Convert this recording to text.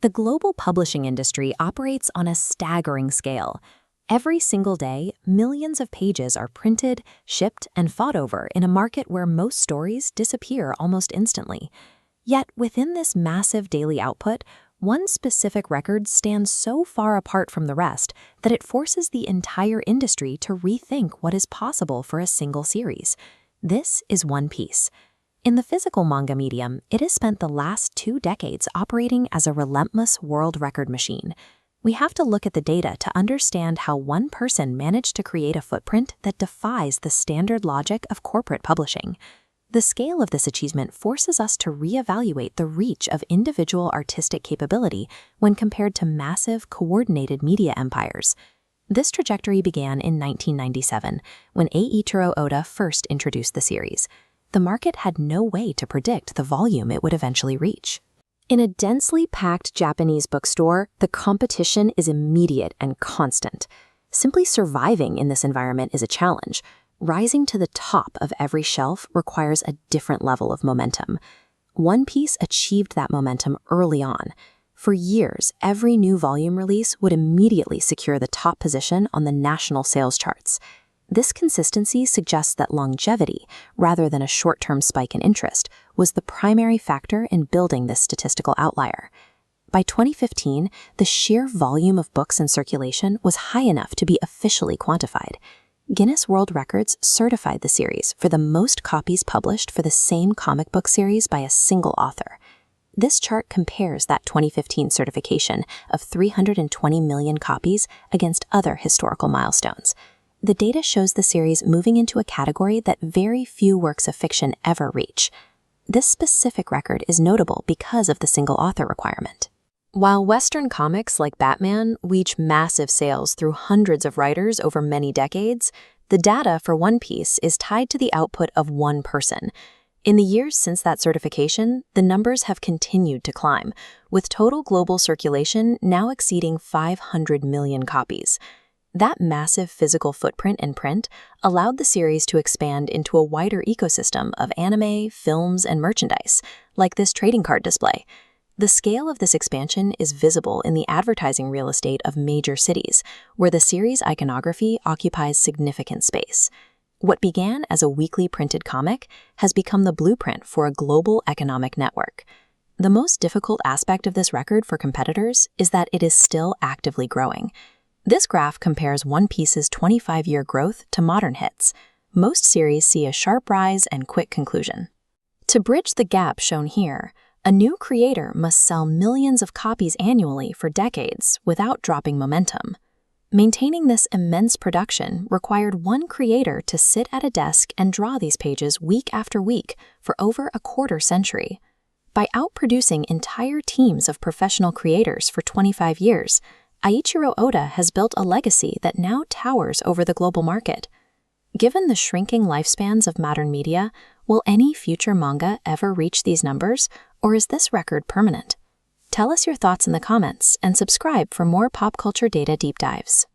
The global publishing industry operates on a staggering scale. Every single day, millions of pages are printed, shipped, and fought over in a market where most stories disappear almost instantly. Yet within this massive daily output, one specific record stands so far apart from the rest that it forces the entire industry to rethink what is possible for a single series. This is One Piece. In the physical manga medium, it has spent the last 2 decades operating as a relentless world record machine. We have to look at the data to understand how one person managed to create a footprint that defies the standard logic of corporate publishing. The scale of this achievement forces us to reevaluate the reach of individual artistic capability when compared to massive, coordinated media empires. This trajectory began in 1997, when Eiichiro Oda first introduced the series. The market had no way to predict the volume it would eventually reach. In a densely packed Japanese bookstore, the competition is immediate and constant. Simply surviving in this environment is a challenge. Rising to the top of every shelf requires a different level of momentum. One Piece achieved that momentum early on. For years, every new volume release would immediately secure the top position on the national sales charts. This consistency suggests that longevity, rather than a short-term spike in interest, was the primary factor in building this statistical outlier. By 2015, the sheer volume of books in circulation was high enough to be officially quantified. Guinness World Records certified the series for the most copies published for the same comic book series by a single author. This chart compares that 2015 certification of 320 million copies against other historical milestones. The data shows the series moving into a category that very few works of fiction ever reach. This specific record is notable because of the single author requirement. While Western comics like Batman reach massive sales through hundreds of writers over many decades, the data for One Piece is tied to the output of one person. In the years since that certification, the numbers have continued to climb, with total global circulation now exceeding 500 million copies. That massive physical footprint and print allowed the series to expand into a wider ecosystem of anime, films, and merchandise, like this trading card display. The scale of this expansion is visible in the advertising real estate of major cities, where the series' iconography occupies significant space. What began as a weekly printed comic has become the blueprint for a global economic network. The most difficult aspect of this record for competitors is that it is still actively growing. This graph compares One Piece's 25-year growth to modern hits. Most series see a sharp rise and quick conclusion. To bridge the gap shown here, a new creator must sell millions of copies annually for decades without dropping momentum. Maintaining this immense production required one creator to sit at a desk and draw these pages week after week for over a quarter century. By outproducing entire teams of professional creators for 25 years, Eiichiro Oda has built a legacy that now towers over the global market. Given the shrinking lifespans of modern media, will any future manga ever reach these numbers, or is this record permanent? Tell us your thoughts in the comments and subscribe for more pop culture data deep dives.